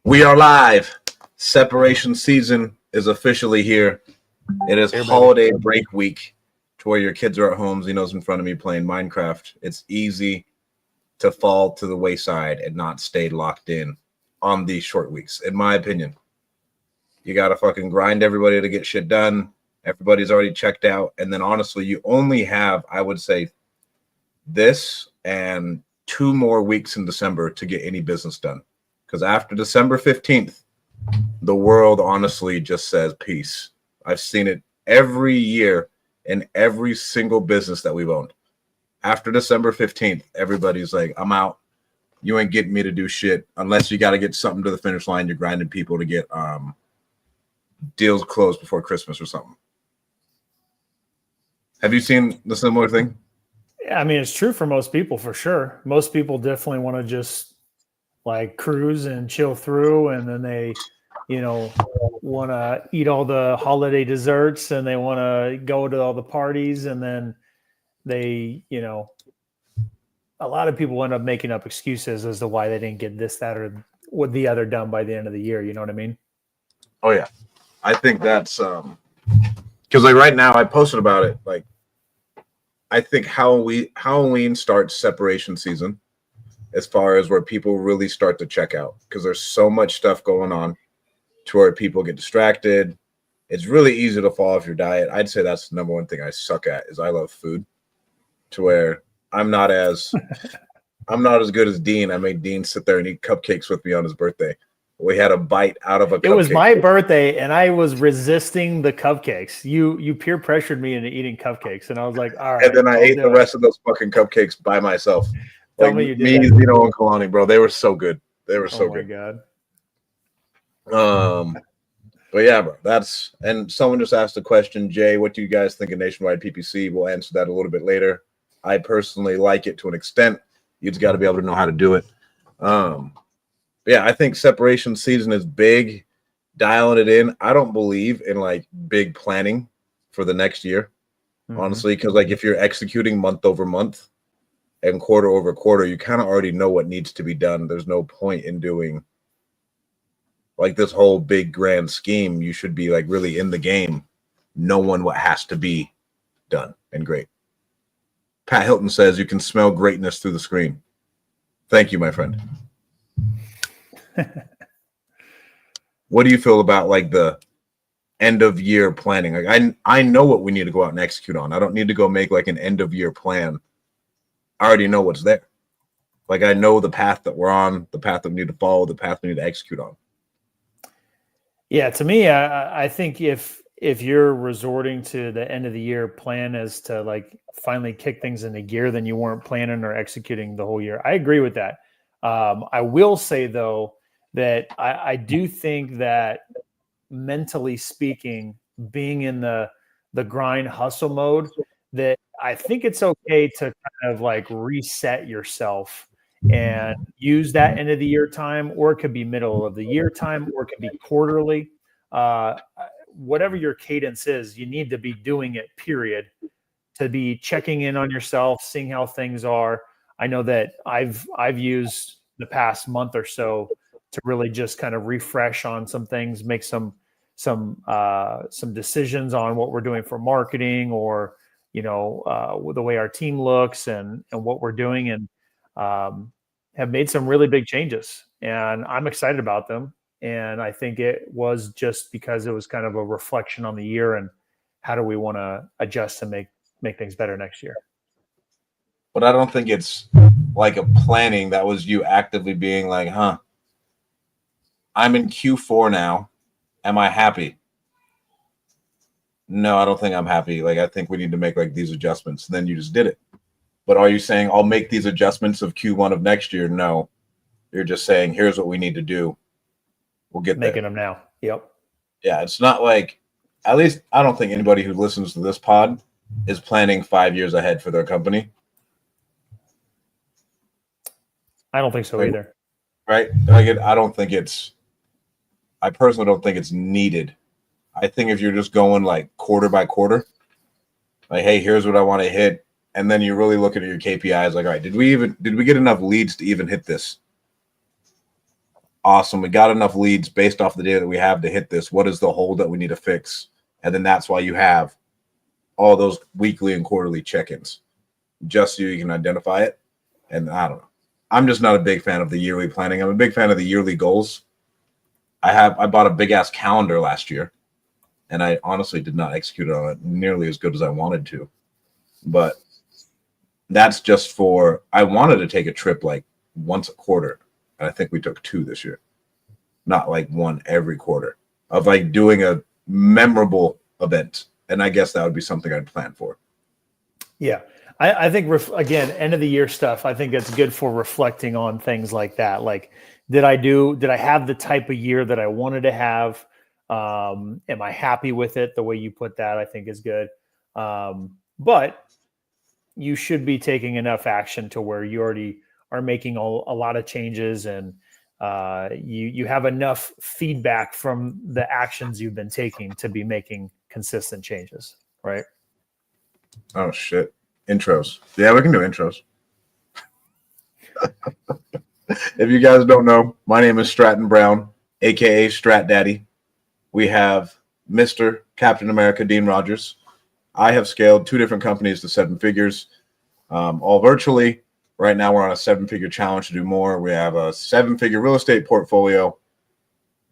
We are live. Separation season is officially here. It is holiday break week to where your kids are at home. Zeno's in front of me playing Minecraft. It's easy to fall to the wayside and not stay locked in on these short weeks, in my opinion. You got to fucking grind everybody to get shit done. Everybody's already checked out. And then honestly, you only have, I would say, this and 2 more weeks in December to get any business done. Because after December 15th, the world honestly just says peace. I've seen it every year in every single business that we've owned. After December 15th, everybody's like, I'm out. You ain't getting me to do shit unless you got to get something to the finish line. You're grinding people to get deals closed before Christmas or something. Have you seen the similar thing? Yeah, I mean, it's true for most people, for sure. Most people definitely want to just like cruise and chill through, and then they, want to eat all the holiday desserts, and they want to go to all the parties, and then they, a lot of people end up making up excuses as to why they didn't get this, that, or what the other done by the end of the year. You know what I mean? Oh yeah, I think that's because like right now I posted about it. Like, I think Halloween starts separation season as far as where people really start to check out because there's so much stuff going on to where people get distracted. It's really easy to fall off your diet. I'd say that's the number one thing I suck at is I love food to where I'm not as good as Dean. I made Dean sit there and eat cupcakes with me on his birthday. We had a bite out of a cupcake. It was my birthday, and I was resisting the cupcakes. You peer pressured me into eating cupcakes, and I was like, all right. And then I ate the rest of those fucking cupcakes by myself. Tell me you did. Me, Zeno, and Kalani, bro. They were so good. They were so good. Oh, my God. But yeah, bro, and someone just asked a question, Jay, what do you guys think of nationwide PPC? We'll answer that a little bit later. I personally like it to an extent. You just got to be able to know how to do it. Yeah, I think separation season is big, dialing it in. I don't believe in like big planning for the next year, honestly, because like if you're executing month over month and quarter over quarter, you kind of already know what needs to be done. There's no point in doing like this whole big grand scheme. You should be like really in the game, knowing what has to be done and great. Pat Hilton says you can smell greatness through the screen. Thank you, my friend. What do you feel about like the end of year planning? Like I know what we need to go out and execute on. I don't need to go make like an end of year plan. I already know what's there. Like I know the path that we're on, the path that we need to follow, the path we need to execute on. Yeah, to me, I think if you're resorting to the end of the year plan as to like finally kick things into gear, then you weren't planning or executing the whole year. I agree with that. I will say though that I do think that mentally speaking, being in the grind hustle mode, that I think it's okay to kind of like reset yourself and use that end of the year time, or it could be middle of the year time, or it could be quarterly. Whatever your cadence is, you need to be doing it, period, to be checking in on yourself, seeing how things are. I know that I've used the past month or so to really just kind of refresh on some things, make some decisions on what we're doing for marketing, or the way our team looks and what we're doing, and have made some really big changes, and I'm excited about them. And I think it was just because it was kind of a reflection on the year and how do we want to adjust to make things better next year. But I don't think it's like a planning. That was you actively being like, I'm in Q4 now. Am I happy? No, I don't think I'm happy. Like, I think we need to make like these adjustments. And then you just did it. But are you saying I'll make these adjustments of Q1 of next year? No. You're just saying, here's what we need to do. We'll get making them now. Yep. Yeah, it's not like, at least I don't think anybody who listens to this pod is planning 5 years ahead for their company. I don't think so either. Right? Like I personally don't think it's needed. I think if you're just going like quarter by quarter, like, hey, here's what I want to hit, and then you're really looking at your KPIs, like, all right, did we get enough leads to even hit this? Awesome. We got enough leads based off the data that we have to hit this. What is the hole that we need to fix? And then that's why you have all those weekly and quarterly check-ins, just so you can identify it. And I don't know. I'm just not a big fan of the yearly planning. I'm a big fan of the yearly goals. I bought a big ass calendar last year, and I honestly did not execute on it nearly as good as I wanted to. But that's just for, I wanted to take a trip like once a quarter. And I think we took 2 this year, not like 1 every quarter, of like doing a memorable event. And I guess that would be something I'd plan for. Yeah. I think, again, end of the year stuff, I think it's good for reflecting on things like that. Like, did I have the type of year that I wanted to have? Am I happy with it? The way you put that, I think is good. But you should be taking enough action to where you already are making a lot of changes, and you have enough feedback from the actions you've been taking to be making consistent changes, right? Oh, shit. Intros. Yeah, we can do intros. If you guys don't know, my name is Stratt Brown, a.k.a. Stratt Daddy. We have Mr. Captain America, Dean Rogers. I have scaled 2 different companies to 7 figures, all virtually. Right now, we're on a 7-figure challenge to do more. We have a 7-figure real estate portfolio.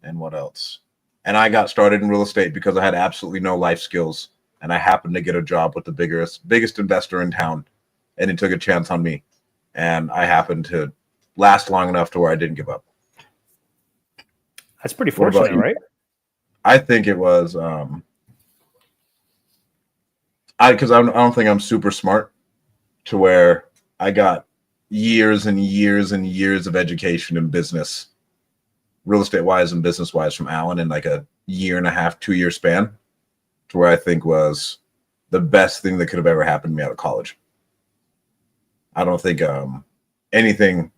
And what else? And I got started in real estate because I had absolutely no life skills. And I happened to get a job with the biggest investor in town. And he took a chance on me. And I happened to last long enough to where I didn't give up. That's pretty fortunate, right? I think it was, because I don't think I'm super smart to where I got years and years and years of education in business, real estate wise and business wise, from Alan in like a 1.5, 2-year span, to where I think was the best thing that could have ever happened to me out of college. I don't think anything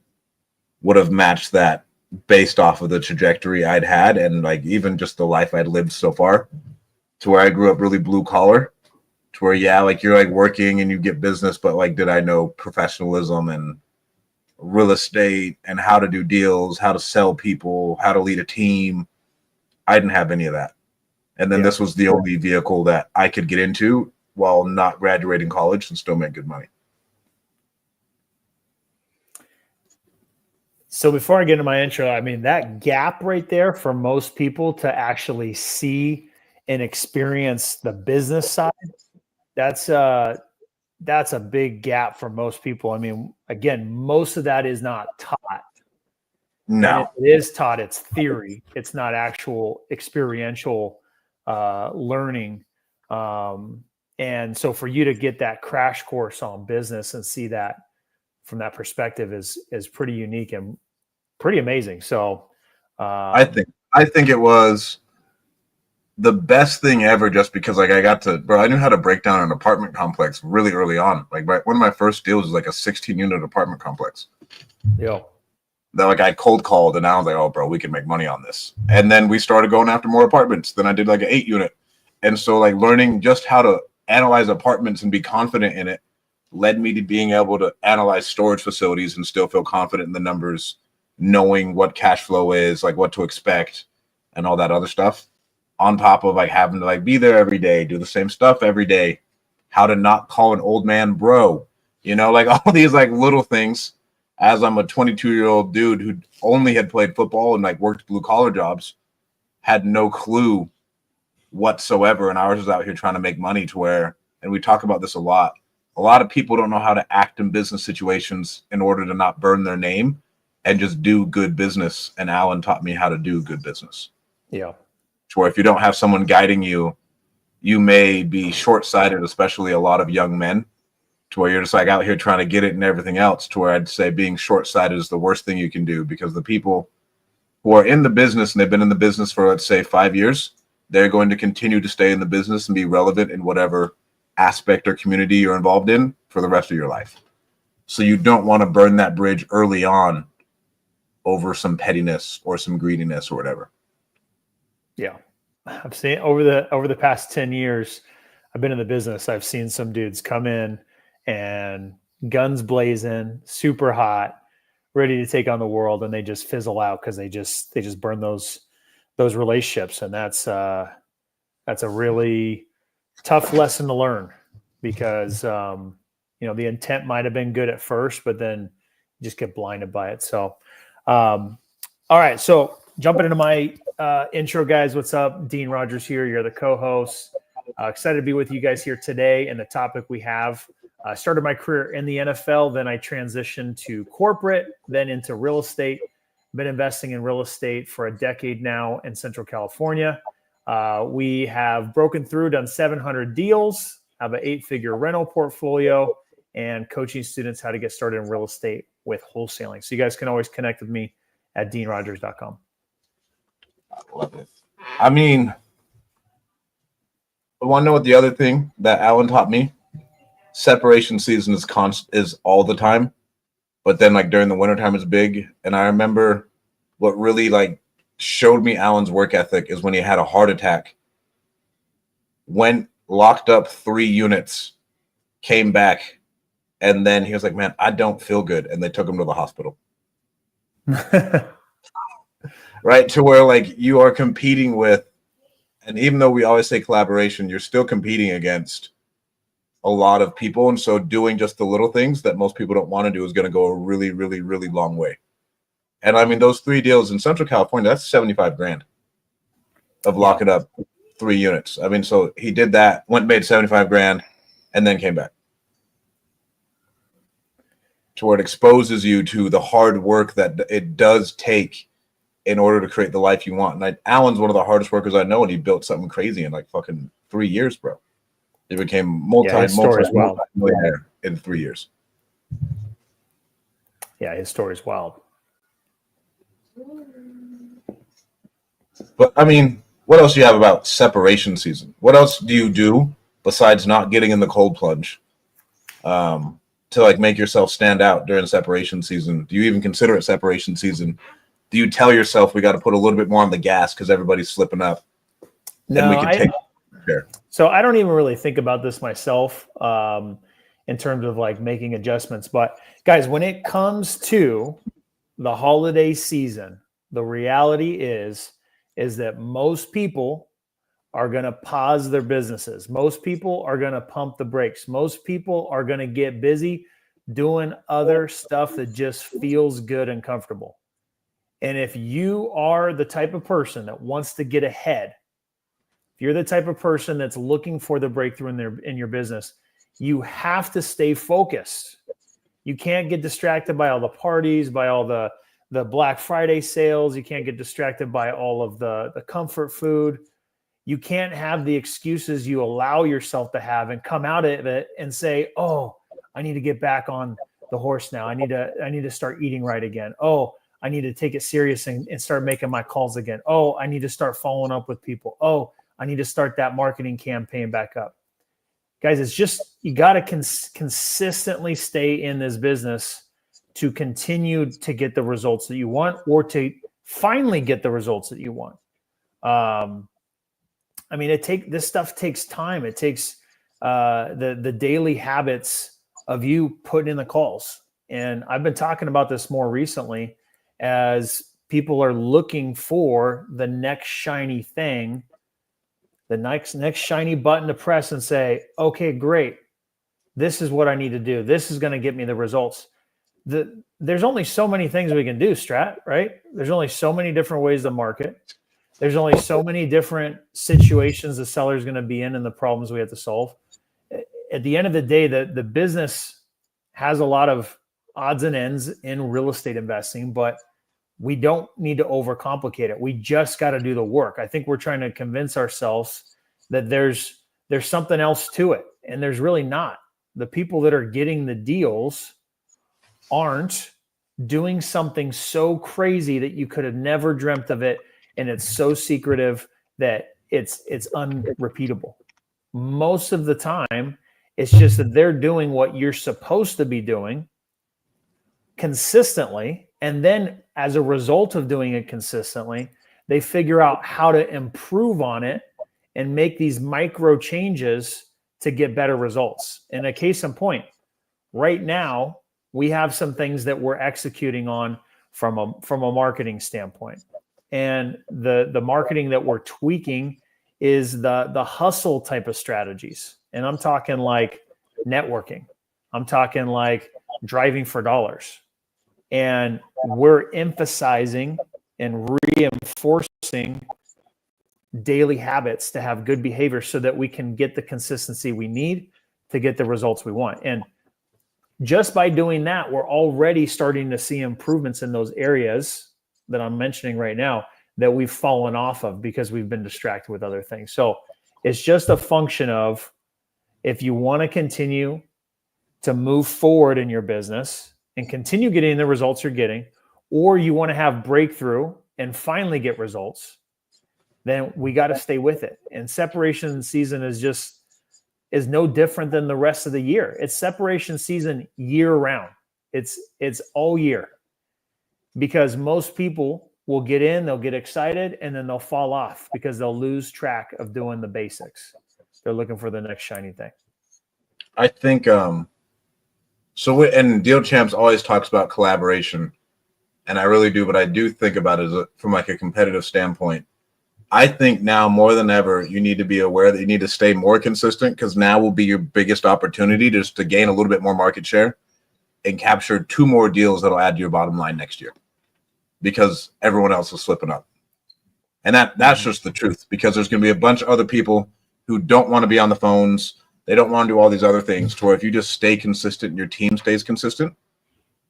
would have matched that based off of the trajectory I'd had, and like even just the life I'd lived so far, to where I grew up really blue collar, to where, yeah, like you're like working and you get business, but like, did I know professionalism and real estate and how to do deals, how to sell people, how to lead a team? I didn't have any of that. And then this was the only vehicle that I could get into while not graduating college and still make good money. So before I get into my intro, I mean, that gap right there for most people to actually see and experience the business side, that's a big gap for most people. I mean, again, most of that is not taught. No. And it is taught, it's theory. It's not actual experiential learning. And so for you to get that crash course on business and see that from that perspective is pretty unique and pretty amazing. So I think it was the best thing ever, just because like I knew how to break down an apartment complex really early on. Like one of my first deals was like a 16-unit apartment complex. Yeah. That like I cold called, and I was like, oh bro, we can make money on this. And then we started going after more apartments. Then I did like an 8-unit. And so like learning just how to analyze apartments and be confident in it led me to being able to analyze storage facilities and still feel confident in the numbers, knowing what cash flow is, like what to expect and all that other stuff, on top of like having to like be there every day, do the same stuff every day, how to not call an old man bro, like all these like little things. As I'm a 22-year-old dude who only had played football and like worked blue collar jobs, had no clue whatsoever. And I was just out here trying to make money, to where, and we talk about this a lot of people don't know how to act in business situations in order to not burn their name and just do good business. And Alan taught me how to do good business. Yeah. To where if you don't have someone guiding you, you may be short-sighted, especially a lot of young men, to where you're just like out here trying to get it and everything else, to where I'd say being short-sighted is the worst thing you can do, because the people who are in the business and they've been in the business for, let's say, 5 years, they're going to continue to stay in the business and be relevant in whatever aspect or community you're involved in for the rest of your life. So you don't want to burn that bridge early on over some pettiness or some greediness or whatever. Yeah. I've seen over the past 10 years, I've been in the business. I've seen some dudes come in and guns blazing, super hot, ready to take on the world, and they just fizzle out because they just burn those relationships, and that's a really tough lesson to learn because the intent might have been good at first, but then you just get blinded by it. So, all right, so jumping into my intro, guys. What's up? Dean Rogers here. You're the co-host. Excited to be with you guys here today. And the topic we have, I started my career in the NFL, then I transitioned to corporate, then into real estate. Been investing in real estate for a decade now in Central California. We have broken through, done 700 deals, have an 8-figure rental portfolio, and coaching students how to get started in real estate with wholesaling. So you guys can always connect with me at deanrogers.com. I love it. I mean, I want to know what the other thing that Alan taught me. Separation season is all the time, but then like during the wintertime is big. And I remember what really like showed me Alan's work ethic is when he had a heart attack, went locked up 3 units, came back, and then he was like, man, I don't feel good. And they took him to the hospital. Right? To where like you are competing with, and even though we always say collaboration, you're still competing against a lot of people. And so doing just the little things that most people don't want to do is going to go a really, really, really long way. And I mean, those 3 deals in Central California, that's 75 grand of locking up 3 units. I mean, so he did that, went and made 75 grand, and then came back. To where it exposes you to the hard work that it does take in order to create the life you want. And Alan's one of the hardest workers I know, and he built something crazy in like fucking 3 years, bro. He became multi-millionaire in 3 years. Yeah, his story is wild. But I mean, what else do you have about separation season? What else do you do besides not getting in the cold plunge to like make yourself stand out during separation season? Do you even consider it separation season? Do you tell yourself we got to put a little bit more on the gas because everybody's slipping up? No, so I don't even really think about this myself in terms of like making adjustments. But guys, when it comes to the holiday season, the reality is that most people are going to pause their businesses. Most people are going to pump the brakes. Most people are going to get busy doing other stuff that just feels good and comfortable. And if you are the type of person that wants to get ahead, if you're the type of person that's looking for the breakthrough in your business, you have to stay focused. You can't get distracted by all the parties, by all the Black Friday sales. You can't get distracted by all of the comfort food. You can't have the excuses you allow yourself to have and come out of it and say, oh, I need to get back on the horse now. I need to start eating right again. Oh, I need to take it serious and start making my calls again. Oh, I need to start following up with people. Oh, I need to start that marketing campaign back up. Guys, it's just, you got to consistently stay in this business to continue to get the results that you want, or to finally get the results that you want. I mean, this stuff takes time. It takes the daily habits of you putting in the calls. And I've been talking about this more recently as people are looking for the next shiny thing, the next shiny button to press and say, okay, great. This is what I need to do. This is going to get me the results. There's only so many things we can do, Stratt, right? There's only so many different ways to market. There's only so many different situations the seller's going to be in and the problems we have to solve. At the end of the day, the business has a lot of odds and ends in real estate investing, but we don't need to overcomplicate it. We just got to do the work. I think we're trying to convince ourselves that there's something else to it, and there's really not. The people that are getting the deals aren't doing something so crazy that you could have never dreamt of it, and it's so secretive that it's unrepeatable. Most of the time, it's just that they're doing what you're supposed to be doing consistently, and then as a result of doing it consistently, they figure out how to improve on it and make these micro changes to get better results. And a case in point, right now, we have some things that we're executing on from a marketing standpoint. And the marketing that we're tweaking is the hustle type of strategies. And I'm talking like networking. I'm talking like driving for dollars. And we're emphasizing and reinforcing daily habits to have good behavior so that we can get the consistency we need to get the results we want. And just by doing that, we're already starting to see improvements in those areas that I'm mentioning right now that we've fallen off of because we've been distracted with other things. So it's just a function of, if you want to continue to move forward in your business and continue getting the results you're getting, or you want to have breakthrough and finally get results, then we got to stay with it. And separation season is no different than the rest of the year. It's separation season year round. It's all year, because most people will get in, they'll get excited, and then they'll fall off because they'll lose track of doing the basics. They're looking for the next shiny thing. I think and Deal Champs always talks about collaboration, and I really do, but I do think about it from like a competitive standpoint. I think now more than ever, you need to be aware that you need to stay more consistent, because now will be your biggest opportunity just to gain a little bit more market share and capture 2 more deals that'll add to your bottom line next year, because everyone else is slipping up. And that's just the truth, because there's going to be a bunch of other people who don't want to be on the phones. They don't want to do all these other things, to where if you just stay consistent and your team stays consistent,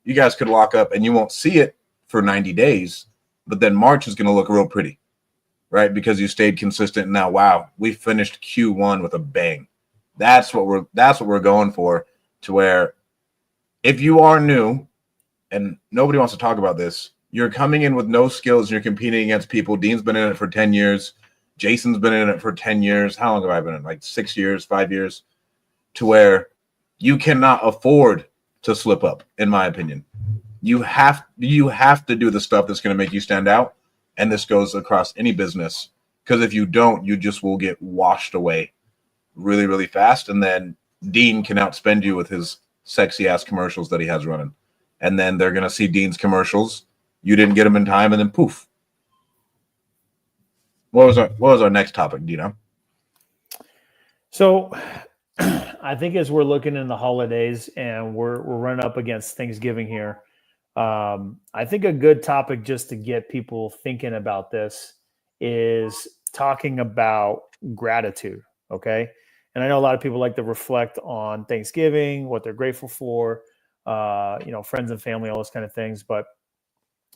you guys could lock up and you won't see it for 90 days, but then March is going to look real pretty, right? Because you stayed consistent. And now, wow, we finished Q1 with a bang. That's what we're going for, to where if you are new and nobody wants to talk about this, you're coming in with no skills and you're competing against people. Dean's been in it for 10 years. Jason's been in it for 10 years. How long have I been in it? Like 6 years, 5 years, to where you cannot afford to slip up, in my opinion. You have to do the stuff that's going to make you stand out. And this goes across any business, because if you don't, you just will get washed away really, really fast. And then Dean can outspend you with his sexy ass commercials that he has running. And then they're going to see Dean's commercials. You didn't get them in time, and then poof. What was our next topic? Do you know? So I think as we're looking in the holidays and we're running up against Thanksgiving here, I think a good topic just to get people thinking about this is talking about gratitude. Okay. And I know a lot of people like to reflect on Thanksgiving, what they're grateful for, friends and family, all those kind of things. But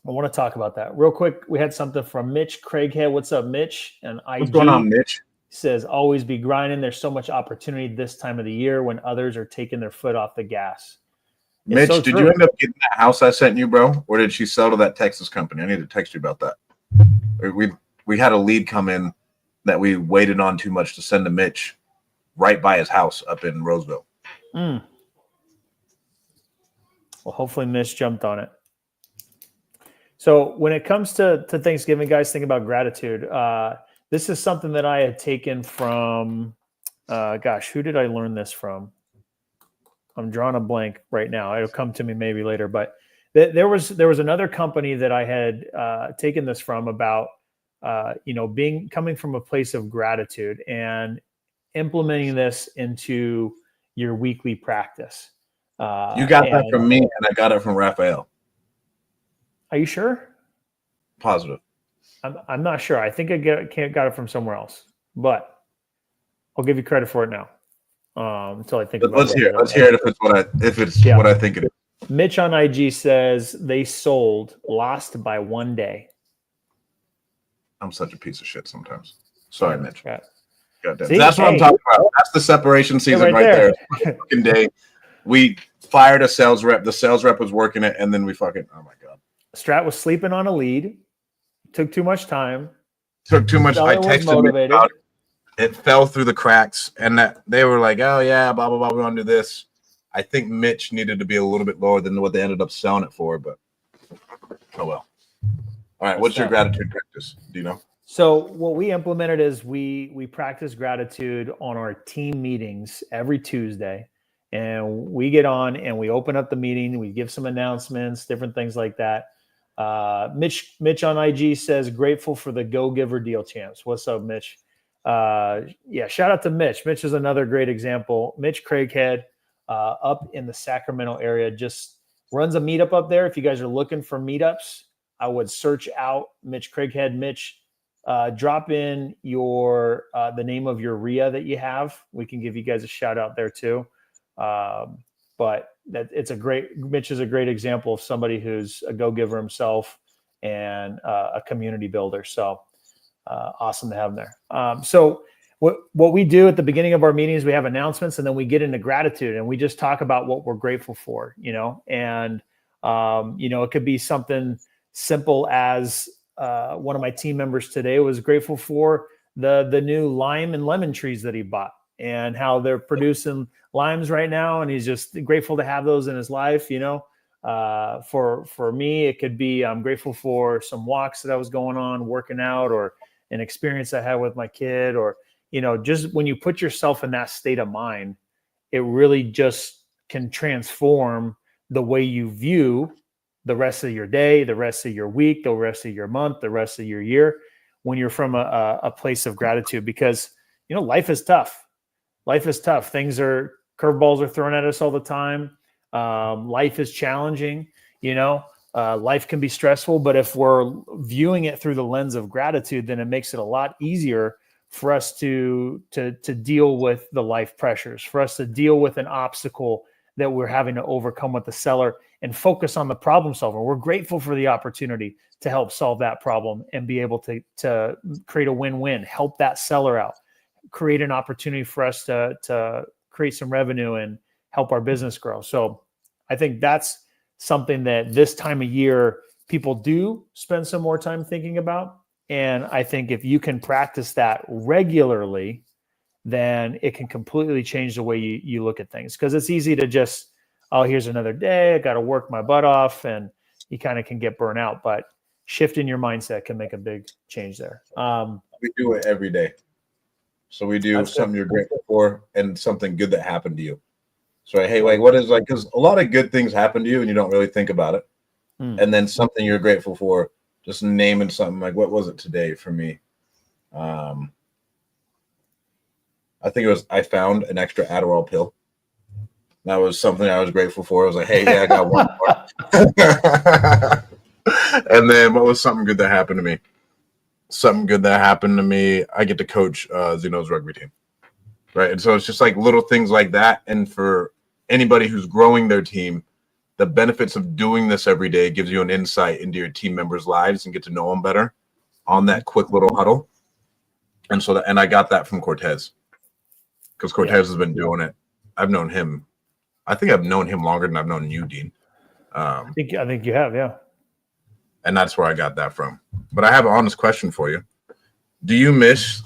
I want to talk about that real quick. We had something from Mitch Craighead. What's up, Mitch? And what's going on, Mitch? Says, always be grinding. There's so much opportunity this time of the year when others are taking their foot off the gas. Mitch, did you end up getting that house I sent you, bro? Or did she sell to that Texas company? I need to text you about that. We had a lead come in that we waited on too much to send to Mitch right by his house up in Roseville. Well, hopefully Mitch jumped on it. So when it comes to Thanksgiving, guys, think about gratitude. This is something that I had taken from, who did I learn this from? I'm drawing a blank right now. It'll come to me maybe later. But there was another company that I had taken this from about, coming from a place of gratitude and implementing this into your weekly practice. You got that from me, and I got it from Raphael. Are you sure? Positive. I'm not sure. I think I got it from somewhere else, but I'll give you credit for it now. Until I think about it. Let's hear it if it's what I think it is. Mitch on IG says they lost by 1 day. I'm such a piece of shit sometimes. Sorry, Mitch. Yeah. See, that's what I'm talking about. That's the separation season right there. Fucking day. We fired a sales rep. The sales rep was working it, and then we oh my God. Stratt was sleeping on a lead. Took too much time. Took too much. I texted Mitch about it. It fell through the cracks, and that they were like, "Oh yeah, blah blah blah. We want to do this." I think Mitch needed to be a little bit lower than what they ended up selling it for, but oh well. All right, what's your gratitude practice? Do you know? So what we implemented is we practice gratitude on our team meetings every Tuesday, And we get on and we open up the meeting. We give some announcements, different things like that. Mitch on IG says, grateful for the Go Giver Deal Champs. What's up, Mitch? Yeah, shout out to Mitch. Mitch is another great example. Mitch Craighead up in the Sacramento area just runs a meetup up there. If you guys are looking for meetups, I would search out Mitch Craighead. Mitch, drop in your the name of your RIA that you have. We can give you guys a shout out there too. But Mitch is a great example of somebody who's a go-giver himself and a community builder. So awesome to have him there. So what we do at the beginning of our meetings, we have announcements, and then we get into gratitude, and we just talk about what we're grateful for, and it could be something simple as one of my team members today was grateful for the new lime and lemon trees that he bought and how they're producing limes right now. And he's just grateful to have those in his life. For me, it could be, I'm grateful for some walks that I was going on, working out, or an experience I had with my kid, or, just when you put yourself in that state of mind, it really just can transform the way you view the rest of your day, the rest of your week, the rest of your month, the rest of your year, when you're from a place of gratitude. Because, life is tough. Life is tough. Curveballs are thrown at us all the time. Life is challenging. Life can be stressful, but if we're viewing it through the lens of gratitude, then it makes it a lot easier for us to deal with the life pressures, for us to deal with an obstacle that we're having to overcome with the seller, and focus on the problem solver. We're grateful for the opportunity to help solve that problem and be able to create a win-win, help that seller out, create an opportunity for us to create some revenue and help our business grow. So I think that's something that this time of year people do spend some more time thinking about. And I think if you can practice that regularly, then it can completely change the way you look at things. Because it's easy to just, oh, here's another day, I got to work my butt off, and you kind of can get burnt out. But shifting your mindset can make a big change there. We do it every day. So we do something you're grateful for and something good that happened to you. So, hey, what is because a lot of good things happen to you and you don't really think about it. And then something you're grateful for, just naming something like, what was it today for me? I think it was, I found an extra Adderall pill. That was something I was grateful for. I was like, hey, yeah, I got one more. And then what was something good that happened to me? Something good that happened to me, I get to coach Zeno's rugby team. Right. And so it's just like little things like that. And for anybody who's growing their team, the benefits of doing this every day gives you an insight into your team members' lives and get to know them better on that quick little huddle. And so and I got that from Cortez, because Cortez has been doing it. I've known him. I think I've known him longer than I've known you, Dean. I think you have, yeah. And that's where I got that from. But I have an honest question for you. Do you miss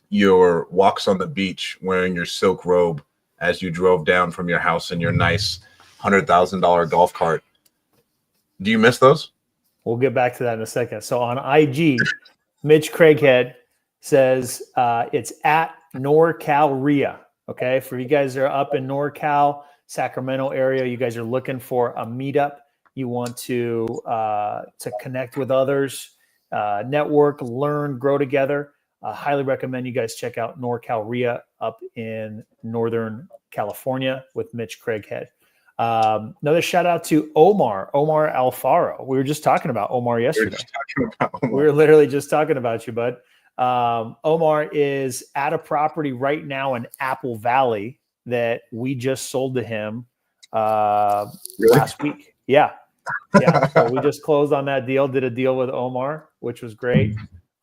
your walks on the beach wearing your silk robe as you drove down from your house in your nice $100,000 golf cart? Do you miss those? We'll get back to that in a second. So on IG, Mitch Craighead says it's at NorCal RIA. Okay, for you guys that are up in NorCal, Sacramento area, you guys are looking for a meetup. You want to connect with others, network, learn, grow together. Highly recommend you guys check out NorCal RIA up in Northern California with Mitch Craighead. Another shout out to Omar Alfaro. We were just talking about Omar yesterday. We were literally just talking about you, bud. Omar is at a property right now in Apple Valley that we just sold to him last week. Yeah. So we just closed on that deal, did a deal with Omar, which was great.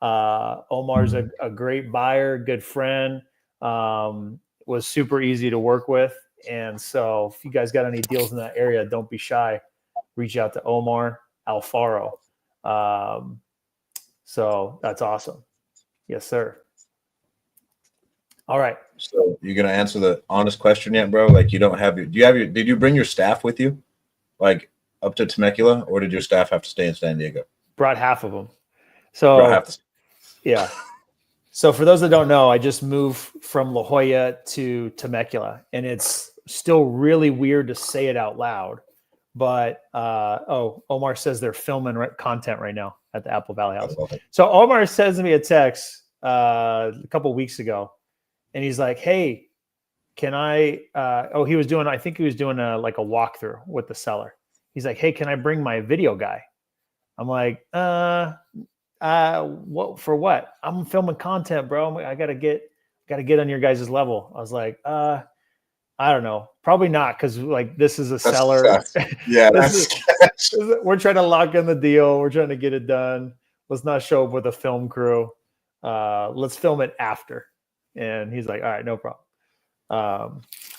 Omar's a great buyer, good friend, was super easy to work with. And so if you guys got any deals in that area, don't be shy. Reach out to Omar Alfaro. So that's awesome. Yes, sir. All right. So you're going to answer the honest question yet, bro? Like you don't have did you bring your staff with you? Like up to Temecula, or did your staff have to stay in San Diego? Brought half of them. So yeah. So for those that don't know, I just moved from La Jolla to Temecula, and it's still really weird to say it out loud. But Omar says they're filming content right now at the Apple Valley House. So Omar sends me a text a couple weeks ago, and he's like, "Hey, can I?" He was doing. I think he was doing a walkthrough with the seller. He's like, "Hey, can I bring my video guy?" I'm like, what for what? I'm filming content, bro. I gotta get on your guys' level. I was like, I don't know. Probably not, because like this is a seller. Yeah, we're trying to lock in the deal. We're trying to get it done. Let's not show up with a film crew. Let's film it after. And he's like, all right, no problem.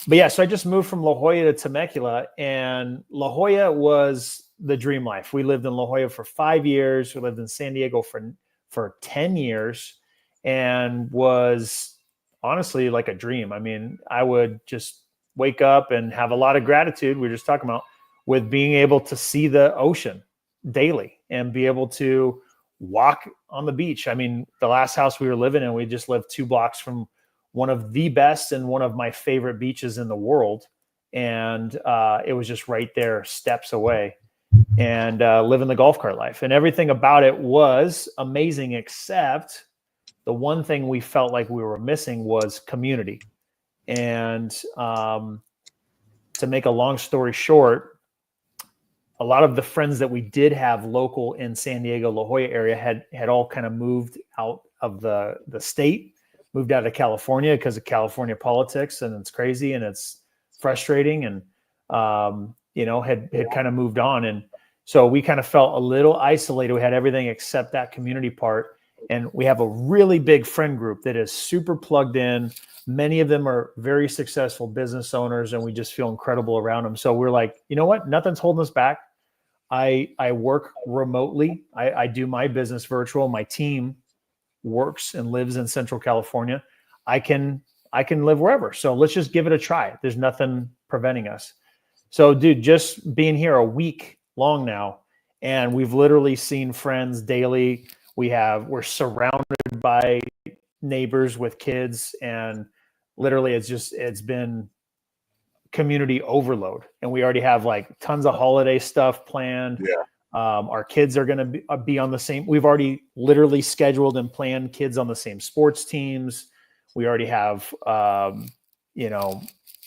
But yeah, so I just moved from La Jolla to Temecula, and La Jolla was the dream life. We lived in La Jolla for 5 years. We lived in San Diego for 10 years, and was honestly like a dream. I mean, I would just wake up and have a lot of gratitude. We were just talking about with being able to see the ocean daily and be able to walk on the beach. I mean, the last house we were living in, we just lived 2 blocks from one of the best and one of my favorite beaches in the world. And it was just right there, steps away, and living the golf cart life. And everything about it was amazing, except the one thing we felt like we were missing was community. And to make a long story short, a lot of the friends that we did have local in San Diego, La Jolla area had all kind of moved out of the state, moved out of California because of California politics, and it's crazy and it's frustrating, and had kind of moved on. And so we kind of felt a little isolated. We had everything except that community part. And we have a really big friend group that is super plugged in. Many of them are very successful business owners, and we just feel incredible around them. So we're like, you know what? Nothing's holding us back. I work remotely. I do my business virtual. My team works and lives in Central California. I can live wherever. So let's just give it a try. There's nothing preventing us. So dude, just being here a week long now, and we've literally seen friends daily. We're surrounded by neighbors with kids, and literally it's been community overload. And we already have like tons of holiday stuff planned. Yeah. Our kids are going to be on the same. We've already literally scheduled and planned kids on the same sports teams. We already have,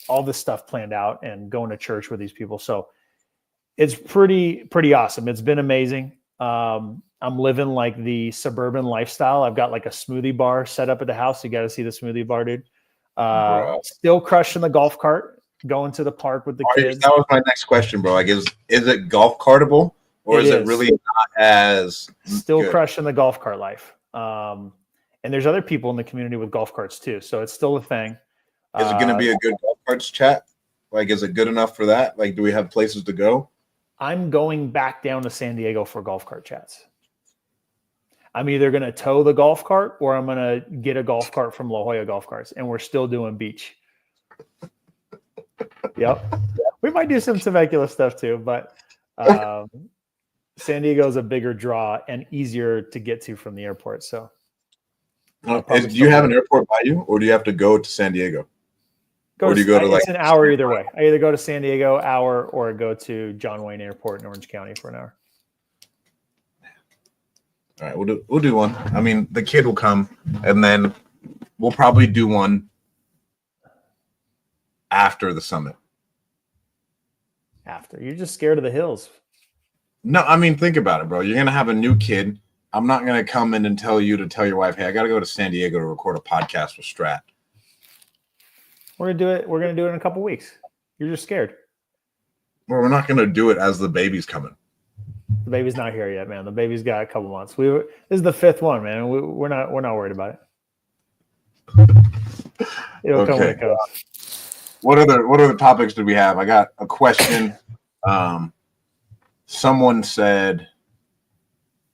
all this stuff planned out, and going to church with these people. So it's pretty awesome. It's been amazing. I'm living like the suburban lifestyle. I've got like a smoothie bar set up at the house. You got to see the smoothie bar, dude. Still crushing the golf cart, going to the park with the kids. That was my next question, bro. Like, is it golf cartable, or is it really not as still good? Crushing the golf cart life? And there's other people in the community with golf carts too, so it's still a thing. Is it going to be a good golf carts chat? Like, is it good enough for that? Like, do we have places to go? I'm going back down to San Diego for golf cart chats. I'm either going to tow the golf cart, or I'm going to get a golf cart from La Jolla Golf Carts, and we're still doing beach. Yep. We might do some Temecula stuff too, but San Diego is a bigger draw and easier to get to from the airport. So do you have an airport by you, or do you have to go to San Diego? It's an hour either way. I either go to San Diego hour, or go to John Wayne Airport in Orange County for an hour. All right, we'll do one. I mean, the kid will come, and then we'll probably do one after the summit. After? You're just scared of the hills. No, I mean, think about it, bro. You're gonna have a new kid. I'm not gonna come in and tell your wife, hey, I gotta go to San Diego to record a podcast with Stratt. We're gonna do it. We're gonna do it in a couple weeks. You're just scared. Well, we're not gonna do it as the baby's coming. The baby's not here yet, man. The baby's got a couple months. This is the 5th one, man. We're not worried about it. It'll come when it comes. What other topics did we have? I got a question. Someone said,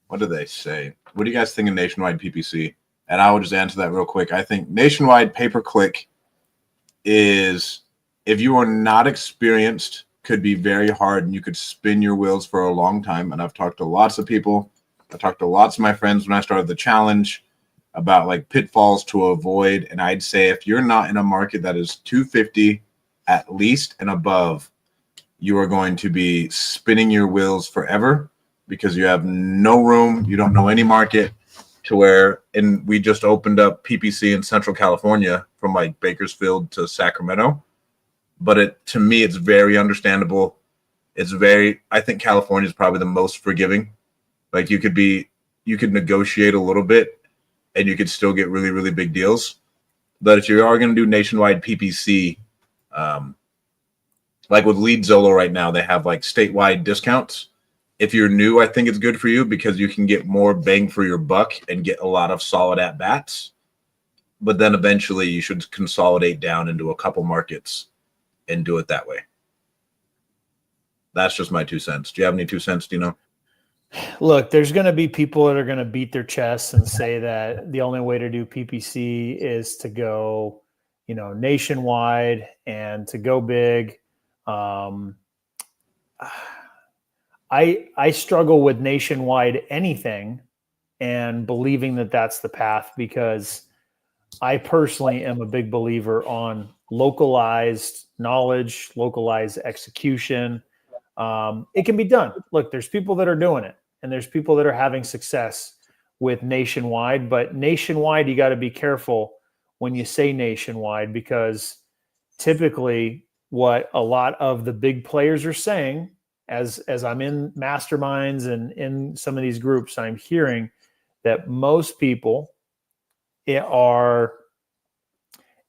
what did they say? What do you guys think of nationwide PPC? And I will just answer that real quick. I think nationwide pay-per-click is, if you are not experienced, could be very hard, and you could spin your wheels for a long time. And I've talked to lots of people. I talked to lots of my friends when I started the challenge. about like pitfalls to avoid. And I'd say if you're not in a market that is 250 at least and above, you are going to be spinning your wheels forever because you have no room. You don't know any market to where, and we just opened up PPC in Central California from like Bakersfield to Sacramento. But to me, it's very understandable. I think California is probably the most forgiving. Like you could negotiate a little bit and you could still get really, really big deals. But if you are going to do nationwide PPC, like with Lead Zolo right now, they have like statewide discounts. If you're new, I think it's good for you because you can get more bang for your buck and get a lot of solid at bats. But then eventually you should consolidate down into a couple markets and do it that way. That's just my 2 cents. Do you have any 2 cents, Dino? Look, there's going to be people that are going to beat their chests and say that the only way to do PPC is to go, nationwide and to go big. I struggle with nationwide anything and believing that that's the path because I personally am a big believer on localized knowledge, localized execution. It can be done. Look, there's people that are doing it and there's people that are having success with nationwide, but nationwide, you got to be careful when you say nationwide because typically what a lot of the big players are saying as I'm in masterminds and in some of these groups, I'm hearing that most people are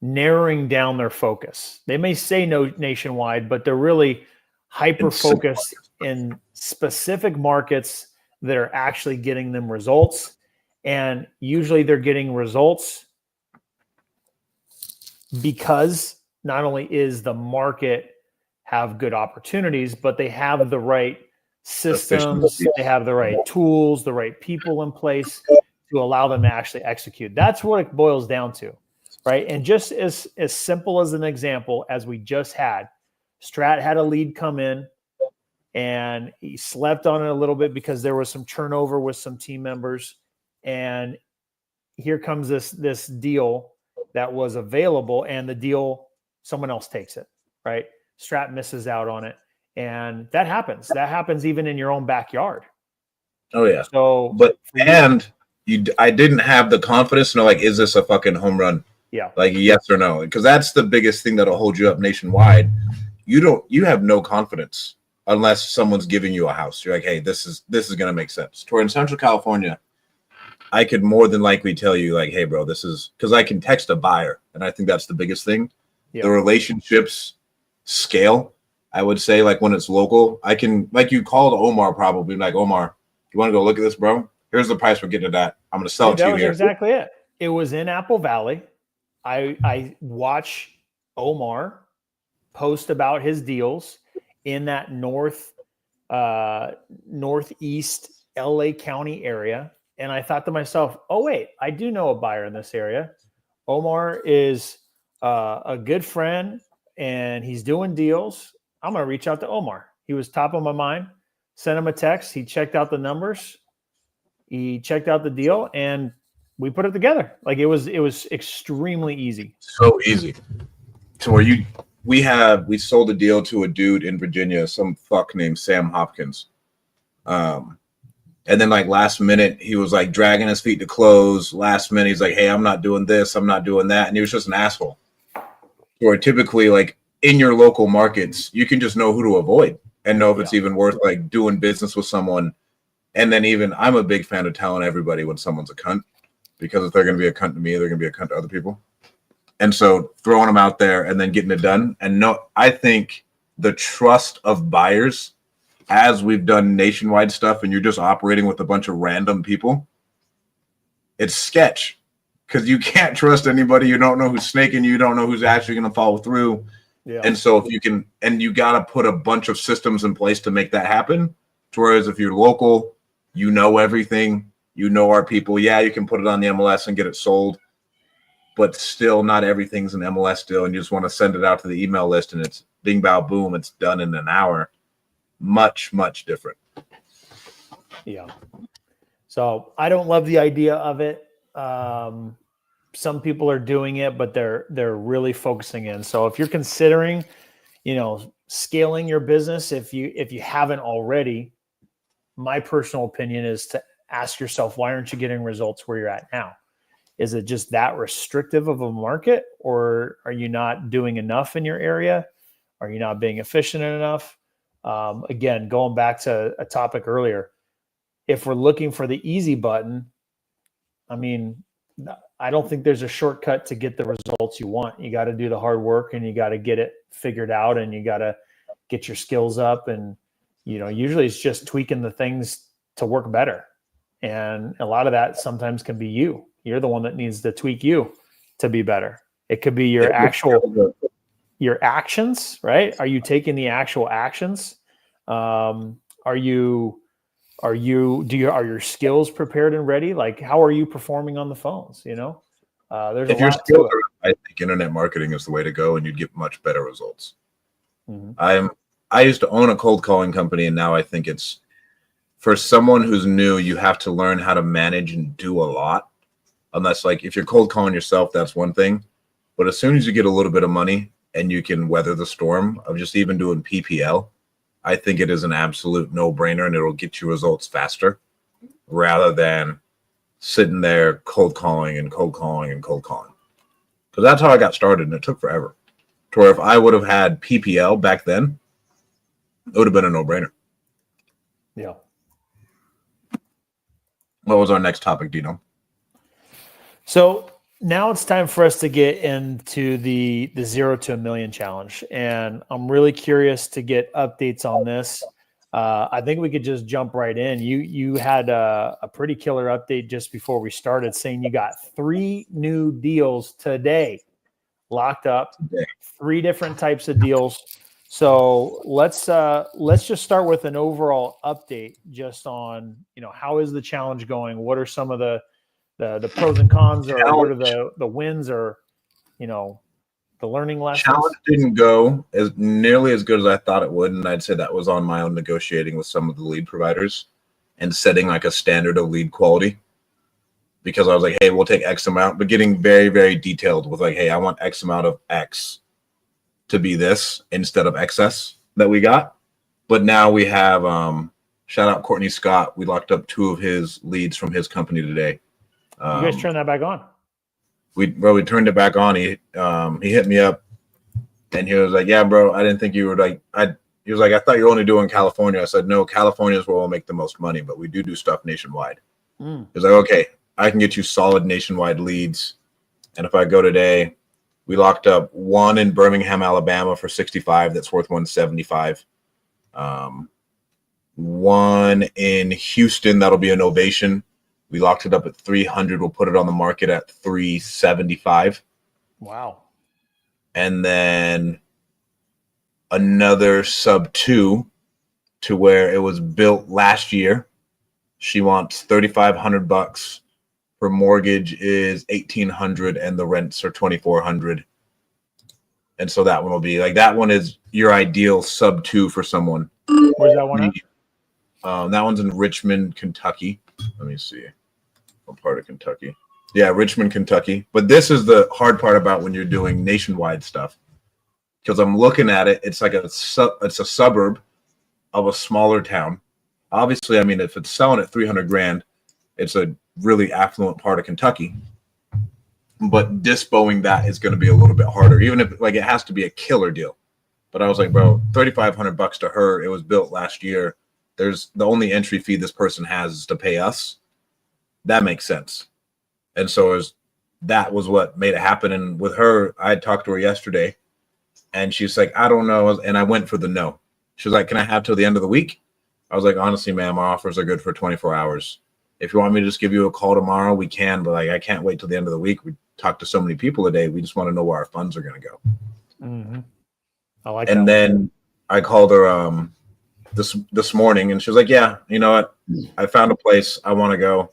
narrowing down their focus. They may say no nationwide, but they're really hyper focused in specific markets that are actually getting them results. And usually they're getting results because not only is the market have good opportunities, but they have the right systems, they have the right tools, the right people in place to allow them to actually execute. That's what it boils down to, right? And just as simple as an example as we just had, Stratt had a lead come in and he slept on it a little bit because there was some turnover with some team members. And here comes this deal that was available and the deal, someone else takes it, right? Stratt misses out on it. And that happens. That happens even in your own backyard. Oh yeah. So, I didn't have the confidence to know, like, is this a fucking home run? Yeah. Like yes or no? Because that's the biggest thing that'll hold you up nationwide. You have no confidence unless someone's giving you a house. You're like, hey, this is gonna make sense. Toward in Central California, I could more than likely tell you, like, hey, bro, this is because I can text a buyer, and I think that's the biggest thing. Yeah. The relationships scale. I would say, like, when it's local, I can, like, you called Omar probably, like, Omar, you want to go look at this, bro? Here's the price we're getting it at. I'm going to sell it to you here. That was exactly it. It was in Apple Valley. I watch Omar post about his deals in that northeast LA County area. And I thought to myself, oh, wait, I do know a buyer in this area. Omar is a good friend and he's doing deals. I'm going to reach out to Omar. He was top of my mind. Sent him a text. He checked out the numbers. He checked out the deal and we put it together. Like it was extremely easy. So easy. To where we sold a deal to a dude in Virginia, some fuck named Sam Hopkins. And then like last minute, he was like dragging his feet to close. Last minute, he's like, hey, I'm not doing this. I'm not doing that. And he was just an asshole. Or typically like in your local markets, you can just know who to avoid and know if it's even worth like doing business with someone. And then even I'm a big fan of telling everybody when someone's a cunt, because if they're going to be a cunt to me, they're going to be a cunt to other people. And so throwing them out there and then getting it done. And I think the trust of buyers, as we've done nationwide stuff and you're just operating with a bunch of random people, it's sketch because you can't trust anybody. You don't know who's snaking you. You don't know who's actually going to follow through. Yeah. And so if you can, and you got to put a bunch of systems in place to make that happen. Whereas if you're local, you know everything, you know our people. Yeah, you can put it on the MLS and get it sold, but still not everything's an MLS deal. And you just want to send it out to the email list and it's bing, bow, boom. It's done in an hour. Much, much different. Yeah. So I don't love the idea of it. Some people are doing it, but they're really focusing in. So if you're considering, scaling your business, if you haven't already, my personal opinion is to ask yourself, why aren't you getting results where you're at now? Is it just that restrictive of a market, or are you not doing enough in your area? Are you not being efficient enough? Again, going back to a topic earlier, if we're looking for the easy button, I mean, I don't think there's a shortcut to get the results you want. You got to do the hard work, and you got to get it figured out, and you got to get your skills up. And, usually it's just tweaking the things to work better. And a lot of that sometimes can be you. You're the one that needs to tweak you to be better. It could be your actions, right? Are you taking the actual actions? Are your skills prepared and ready? Like, how are you performing on the phones? There's If a your lot skills to it. are, I think internet marketing is the way to go, and you'd get much better results. Mm-hmm. I used to own a cold calling company, and now I think it's, for someone who's new, you have to learn how to manage and do a lot. Unless, like, if you're cold calling yourself, that's one thing. But as soon as you get a little bit of money and you can weather the storm of just even doing PPL, I think it is an absolute no-brainer, and it'll get you results faster rather than sitting there cold calling and cold calling and cold calling. Because that's how I got started, and it took forever. To where if I would have had PPL back then, it would have been a no-brainer. Yeah. What was our next topic, Dino? So now it's time for us to get into the 0 to $1 million challenge. And I'm really curious to get updates on this. I think we could just jump right in. You had a pretty killer update just before we started, saying you got 3 new deals today locked up, 3 different types of deals. So let's just start with an overall update just on, how is the challenge going? What are some of the pros and cons, or what are the wins, or, the learning lessons? Challenge didn't go as nearly as good as I thought it would, and I'd say that was on my own negotiating with some of the lead providers and setting like a standard of lead quality. Because I was like, hey, we'll take X amount, but getting very, very detailed with like, hey, I want X amount of X to be this instead of excess that we got. But now we have, shout out Courtney Scott. We locked up 2 of his leads from his company today. You guys turn that back on? We turned it back on. He hit me up, and he was like, yeah, bro, I didn't think you were like, he was like, I thought you were only doing California. I said, no, California is where we'll make the most money, but we do stuff nationwide. He was like, okay, I can get you solid nationwide leads. And if I go today, we locked up 1 in Birmingham, Alabama for 65. That's worth 175. 1 in Houston, that'll be an ovation. We locked it up at 300. We'll put it on the market at 375. Wow. And then another sub 2 to where it was built last year. She wants $3,500. Her mortgage is $1,800 and the rents are $2,400. And so that one will be like, that one is your ideal sub 2 for someone. Where's that one at? That one's in Richmond, Kentucky. Let me see. What part of Kentucky? Yeah, Richmond, Kentucky. But this is the hard part about when you're doing nationwide stuff. Because I'm looking at it, it's like it's a suburb of a smaller town. Obviously, I mean, if it's selling at $300,000, it's a really affluent part of Kentucky. But dispoing that is going to be a little bit harder, even if like it has to be a killer deal. But I was like, bro, $3,500 to her. It was built last year. There's the only entry fee this person has is to pay us. That makes sense. And so that was what made it happen. And with her, I had talked to her yesterday, and she's like, I don't know. And I went for the no. She was like, can I have till the end of the week? I was like, honestly, man, my offers are good for 24 hours. If you want me to just give you a call tomorrow, we can. But like, I can't wait till the end of the week. We talk to so many people a day. We just want to know where our funds are going to go. Mm-hmm. I like and that. Then I called her this morning, and she was like, yeah, you know what? I found a place. I want to go.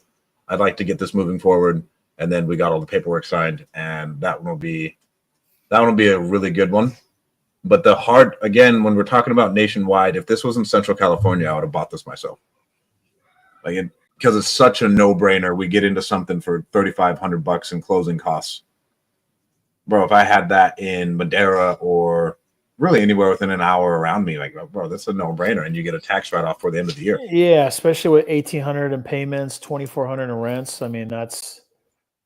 I'd like to get this moving forward. And then we got all the paperwork signed, and that one will be a really good one. But again, when we're talking about nationwide, if this was in Central California, I would have bought this myself. Like because it's such a no-brainer. We get into something for $3,500 in closing costs. Bro, if I had that in Madeira or really anywhere within an hour around me, like, bro, that's a no-brainer, and you get a tax write-off for the end of the year. Yeah, especially with $1,800 in payments, $2,400 in rents. I mean, that's